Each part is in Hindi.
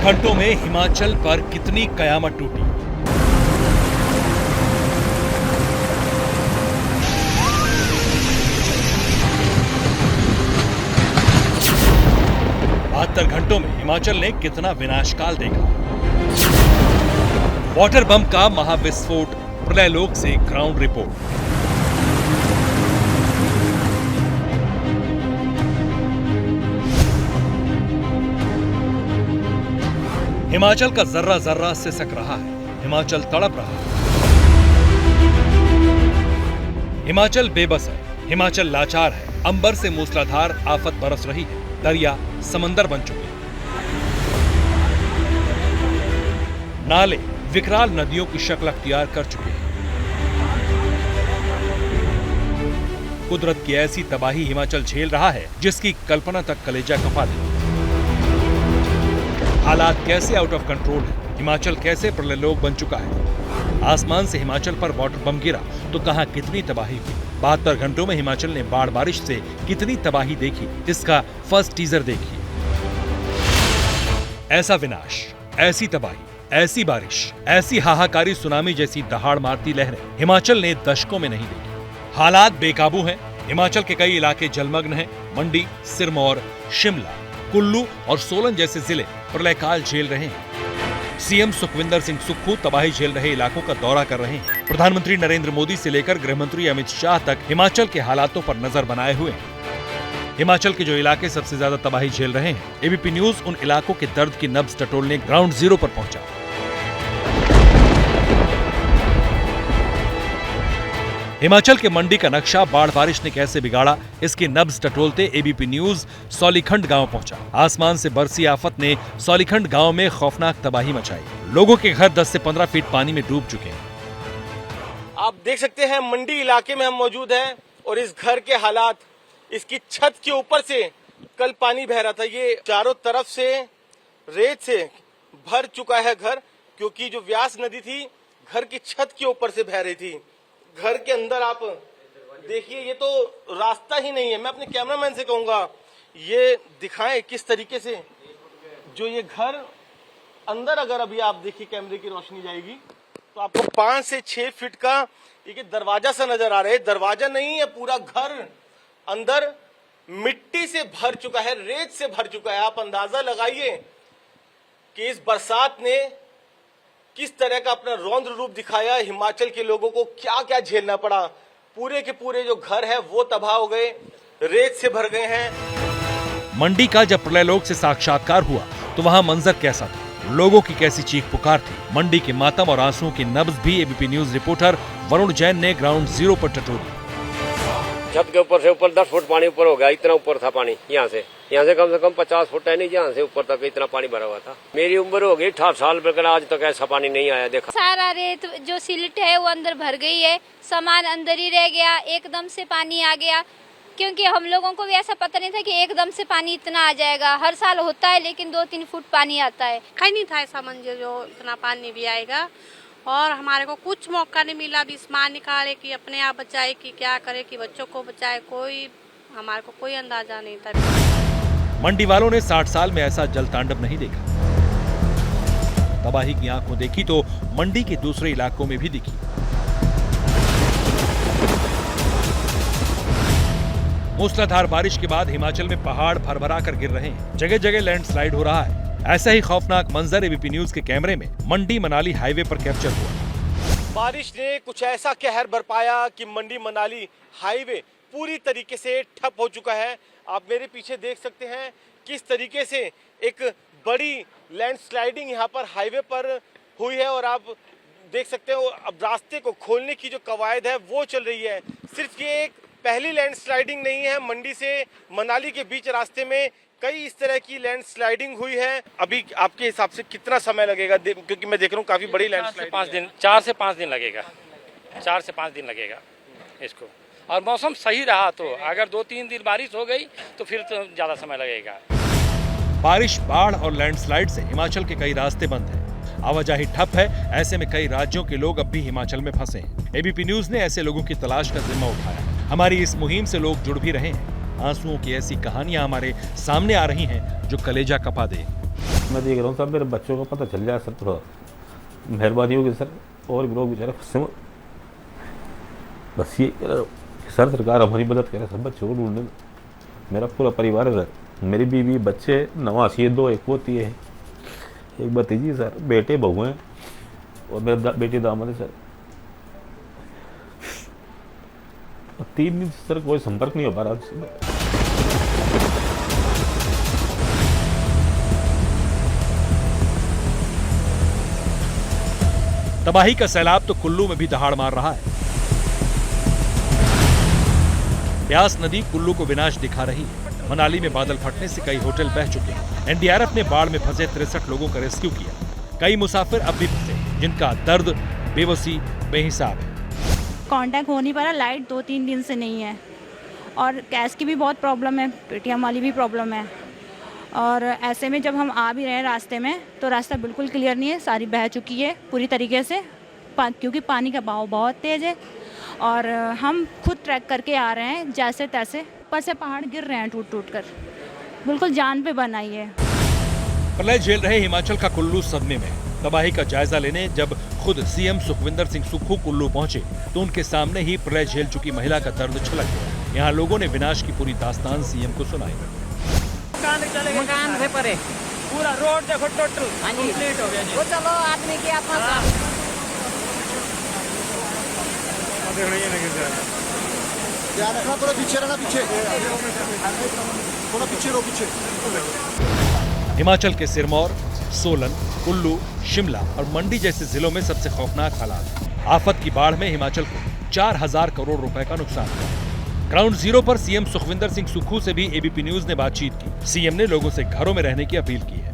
घंटों में हिमाचल पर कितनी कयामत टूटी। बहत्तर घंटों में हिमाचल ने कितना विनाशकाल देखा। वाटर बम का महाविस्फोट, प्रलयलोक से ग्राउंड रिपोर्ट। हिमाचल का जर्रा जर्रा सिसक रहा है, हिमाचल तड़प रहा है, हिमाचल बेबस है, हिमाचल लाचार है। अंबर से मूसलाधार आफत बरस रही है, दरिया समंदर बन चुके हैं, नाले विकराल नदियों की शक्ल अख्तियार कर चुके हैं। कुदरत की ऐसी तबाही हिमाचल झेल रहा है जिसकी कल्पना तक कलेजा कपा दे। हालात कैसे आउट ऑफ कंट्रोल है, हिमाचल कैसे प्रलयलोक बन चुका है। आसमान से हिमाचल पर वाटर बम गिरा तो कहां कितनी तबाही हुई। 72 घंटों में हिमाचल ने बाढ़ बारिश से कितनी तबाही देखी, इसका फर्स्ट टीजर देखिए। ऐसा विनाश, ऐसी तबाही, ऐसी बारिश, ऐसी हाहाकारी सुनामी जैसी दहाड़ मारती लहरें हिमाचल ने दशकों में नहीं देखी। हालात बेकाबू हैं, हिमाचल के कई इलाके जलमग्न हैं। मंडी, सिरमौर, शिमला, कुल्लू और सोलन जैसे जिले प्रलयकाल झेल रहे हैं। सीएम सुखविंदर सिंह सुक्खू तबाही झेल रहे इलाकों का दौरा कर रहे हैं। प्रधानमंत्री नरेंद्र मोदी से लेकर गृहमंत्री अमित शाह तक हिमाचल के हालातों पर नजर बनाए हुए हैं। हिमाचल के जो इलाके सबसे ज्यादा तबाही झेल रहे हैं, एबीपी न्यूज उन इलाकों के दर्द की नब्ज टटोलने ग्राउंड जीरो पर पहुंचा। हिमाचल के मंडी का नक्शा बाढ़ बारिश ने कैसे बिगाड़ा, इसकी नब्ज टटोलते एबीपी न्यूज सौलीखंड गांव पहुंचा। आसमान से बरसी आफत ने सौलीखंड गांव में खौफनाक तबाही मचाई। लोगों के घर 10 से 15 फीट पानी में डूब चुके हैं। आप देख सकते हैं मंडी इलाके में हम मौजूद हैं और इस घर के हालात, इसकी छत के ऊपर से कल पानी बह रहा था। ये चारों तरफ से रेत से भर चुका है घर, क्योंकि जो व्यास नदी थी घर की छत के ऊपर से बह रही थी। घर के अंदर आप देखिए, ये तो रास्ता ही नहीं है। मैं अपने कैमरामैन से कहूंगा ये दिखाएं किस तरीके से जो ये घर अंदर, अगर अभी आप देखिए कैमरे की रोशनी जाएगी तो आपको 5 से 6 फीट का ये दरवाजा सा नजर आ रहा है। दरवाजा नहीं है, पूरा घर अंदर मिट्टी से भर चुका है, रेत से भर चुका है। आप अंदाजा लगाइए कि इस बरसात ने किस तरह का अपना रौद्र रूप दिखाया। हिमाचल के लोगों को क्या क्या झेलना पड़ा। पूरे के पूरे जो घर है वो तबाह हो गए, रेत से भर गए हैं। मंडी का जब प्रलयलोक से साक्षात्कार हुआ तो वहां मंजर कैसा था, लोगों की कैसी चीख पुकार थी। मंडी के मातम और आंसुओं की नब्ज भी ABP news reporter Varun Jain ने ग्राउंड जीरो पर टटोली। छत के ऊपर से ऊपर 10 फुट पानी ऊपर हो गया, इतना ऊपर था पानी। यहाँ से कम से कम 50 फुट है नहीं, यहाँ से ऊपर तक इतना पानी भरा हुआ था। मेरी उम्र हो गई 68 साल, लेकिन आज तक ऐसा पानी नहीं आया। देखा सारा रेत जो सिलट है वो अंदर भर गई है, सामान अंदर ही रह गया, एकदम से पानी आ गया। क्योंकि हम लोगों को भी ऐसा पता नहीं था कि एकदम से पानी इतना आ जाएगा। हर साल होता है लेकिन 2-3 फुट पानी आता है। कहीं नहीं था ऐसा मंजर जो इतना पानी भी आएगा, और हमारे को कुछ मौका नहीं मिला भी सामान निकाले कि अपने आप बचाए कि क्या करे कि बच्चों को बचाए। कोई हमारे को कोई अंदाजा नहीं था। मंडी वालों ने 60 साल में ऐसा जल तांडव नहीं देखा। तबाही की आंखों देखी तो मंडी के दूसरे इलाकों में भी दिखी। मूसलाधार बारिश के बाद हिमाचल में पहाड़ भरभरा कर गिर रहे हैं, जगह जगह लैंडस्लाइड हो रहा है। ऐसा ही खौफनाक मंजर एबीपी न्यूज के कैमरे में मंडी मनाली हाईवे पर कैप्चर हुआ। बारिश ने कुछ ऐसा कहर बरपाया कि मंडी मनाली हाईवे पूरी तरीके से ठप हो चुका है। आप मेरे पीछे देख सकते हैं किस तरीके से एक बड़ी लैंडस्लाइडिंग यहाँ पर हाईवे पर हुई है, और आप देख सकते हो अब रास्ते को खोलने की जो कवायद है वो चल रही है। सिर्फ ये एक पहली लैंडस्लाइडिंग नहीं है, मंडी से मनाली के बीच रास्ते में कई इस तरह की लैंडस्लाइडिंग हुई है। अभी आपके हिसाब से कितना समय लगेगा, क्योंकि मैं देख रहा हूँ काफी बड़ी लैंडस्लाइडिंग। 4 से 5 दिन लगेगा, 4 से 5 दिन लगेगा इसको। और मौसम सही रहा तो, अगर 2-3 दिन बारिश हो गई तो फिर तो ज्यादा समय लगेगा। बारिश, बाढ़ और लैंडस्लाइड से हिमाचल के कई रास्ते बंद हैं, आवाजाही ठप है। ऐसे में कई राज्यों के लोग अब भी हिमाचल में फंसे हैं। एबीपी न्यूज ने ऐसे लोगों की तलाश का जिम्मा उठाया। हमारी इस मुहिम से लोग जुड़ भी रहे हैं। आंसुओं की ऐसी कहानियां हमारे सामने आ रही हैं जो कलेजा कपा दे। मैं देख रहा हूँ सर, मेरे बच्चों को पता चल जाए सर, थोड़ा मेहरबानी होगी सर। और भी लोग बेचारे फंसे हुए, बस ये सर सरकार हमारी मदद करे सर बच्चों को ढूंढने में। मेरा पूरा परिवार है सर, मेरी बीवी बच्चे नवासी है, 2 एक पोती है, एक भतीजी सर, बेटे बहू हैं और मेरा बेटी दामाद है सर। 3 दिन से सर कोई संपर्क नहीं हो पा रहा। तबाही का सैलाब तो कुल्लू में भी दहाड़ मार रहा है। ब्यास नदी कुल्लू को विनाश दिखा रही है। मनाली में बादल फटने से कई होटल बह चुके हैं। एनडीआरएफ ने बाढ़ में फंसे 63 लोगों का रेस्क्यू किया। कई मुसाफिर अब भी फंसे, जिनका दर्द बेबसी बेहिसाब है। कांटेक्ट हो नहीं पा रहा, लाइट 2-3 दिन से नहीं है और कैश की भी बहुत प्रॉब्लम है, पेटीएम वाली भी प्रॉब्लम है। और ऐसे में जब हम आ भी रहे हैं रास्ते में तो रास्ता बिल्कुल क्लियर नहीं है, सारी बह चुकी है पूरी तरीके से, क्योंकि पानी का बहाव बहुत तेज़ है और हम खुद ट्रैक करके आ रहे हैं जैसे तैसे। ऊपर से पहाड़ गिर रहे हैं टूट टूट कर, बिल्कुल जान पे बनाई है। प्रलय झेल रहे हिमाचल का कुल्लू सदमे में। तबाही का जायजा लेने जब खुद सीएम सुखविंदर सिंह सुक्खू कुल्लू पहुंचे तो उनके सामने ही प्रलय झेल चुकी महिला का दर्द छलक गया। यहाँ लोगों ने विनाश की पूरी दास्तान सीएम को सुनाई। मकान से परे पूरा रोड देखो टोटल कंप्लीट हो गया जी। वो चलो आदमी की आत्मा थोड़ा पीछे रहना, पीछे थोड़ा पीछे रो, पीछे। हिमाचल के सिरमौर, सोलन, कुल्लू, शिमला और मंडी जैसे जिलों में सबसे खौफनाक हालात। आफत की बाढ़ में हिमाचल को 4000 करोड़ रुपए का नुकसान हुआ। ग्राउंड जीरो पर सीएम सुखविंदर सिंह सुक्खू से भी एबीपी न्यूज ने बातचीत की। सीएम ने लोगों से घरों में रहने की अपील की है।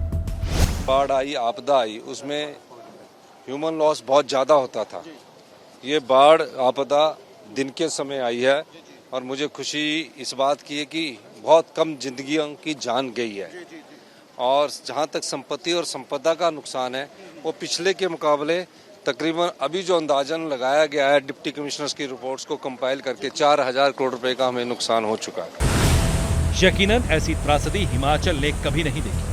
बाढ़ आई, आपदा आई, उसमें ह्यूमन लॉस बहुत ज्यादा होता था। ये बाढ़ आपदा दिन के समय आई है और मुझे खुशी इस बात की है कि बहुत कम जिंदगियों की जान गई है। और जहाँ तक संपत्ति और संपदा का नुकसान है वो पिछले के मुकाबले तकरीबन अभी जो अंदाजन लगाया गया है डिप्टी कमिश्नर्स की रिपोर्ट्स को कंपाइल करके 4000 करोड़ रुपए का हमें नुकसान हो चुका है। यकीनन ऐसी त्रासदी हिमाचल ने कभी नहीं देखी।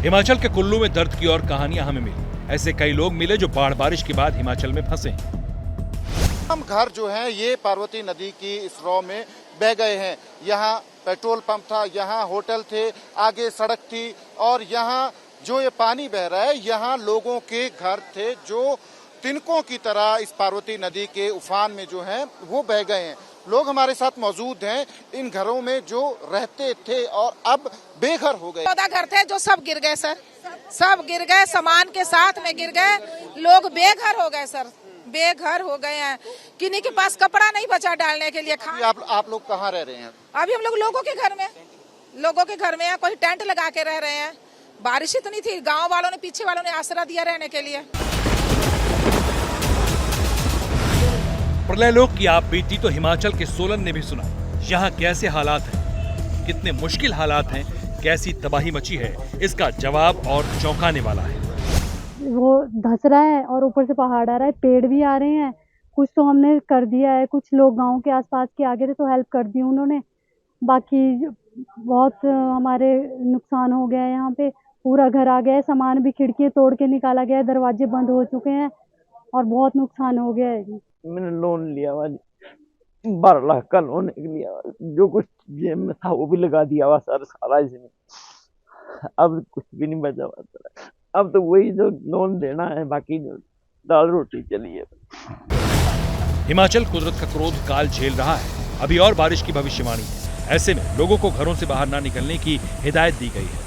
हिमाचल के कुल्लू में दर्द की और कहानियां हमें मिली। ऐसे कई लोग मिले जो बाढ़ बारिश के बाद हिमाचल में फंसे। हम घर जो हैं ये पार्वती नदी की इस रॉ में बह गए हैं। यहाँ पेट्रोल पंप था, यहाँ होटल थे, आगे सड़क थी और यहाँ जो ये पानी बह रहा है यहाँ लोगों के घर थे जो तिनकों की तरह इस पार्वती नदी के उफान में जो हैं वो बह गए हैं। लोग हमारे साथ मौजूद हैं इन घरों में जो रहते थे और अब बेघर हो गए। 14 घर थे जो सब गिर गए सर, सब गिर गए, सामान के साथ में गिर गए। लोग बेघर हो गए सर, बेघर हो गए हैं। किन्हीं के पास कपड़ा नहीं बचा डालने के लिए। आप लोग कहाँ रह रहे हैं? अभी हम लोग लोगों के घर में हैं। कोई टेंट लगा के रह रहे हैं। बारिश इतनी थी, गांव वालों ने, पीछे वालों ने आसरा दिया रहने के लिए। प्रलय लोक की आप बीती तो हिमाचल के सोलन ने भी सुना। यहाँ कैसे हालात हैं, कितने मुश्किल हालात हैं, कैसी तबाही मची है, इसका जवाब और चौंकाने वाला है। वो धंस रहा है और ऊपर से पहाड़ आ रहा है, पेड़ भी आ रहे हैं। कुछ तो हमने कर दिया है, कुछ लोग गांव के आसपास के आगे थे तो हेल्प कर दी उन्होंने। बाकी बहुत हमारे नुकसान हो गया है। यहाँ पे पूरा घर आ गया है, सामान भी खिड़की तोड़ के निकाला गया है, दरवाजे बंद हो चुके हैं और बहुत नुकसान हो गया है। मैंने लोन लिया हुआ 12 लाख का लोन लिया, जो कुछ जेब में था वो भी लगा दिया हुआ सर, सारा इसमें। अब कुछ भी नहीं बचा हुआ सर। अब तो वही जो लोन देना है, बाकी जो दाल रोटी चली है। हिमाचल कुदरत का क्रोध काल झेल रहा है। अभी और बारिश की भविष्यवाणी है। ऐसे में लोगों को घरों से बाहर न निकलने की हिदायत दी गई है।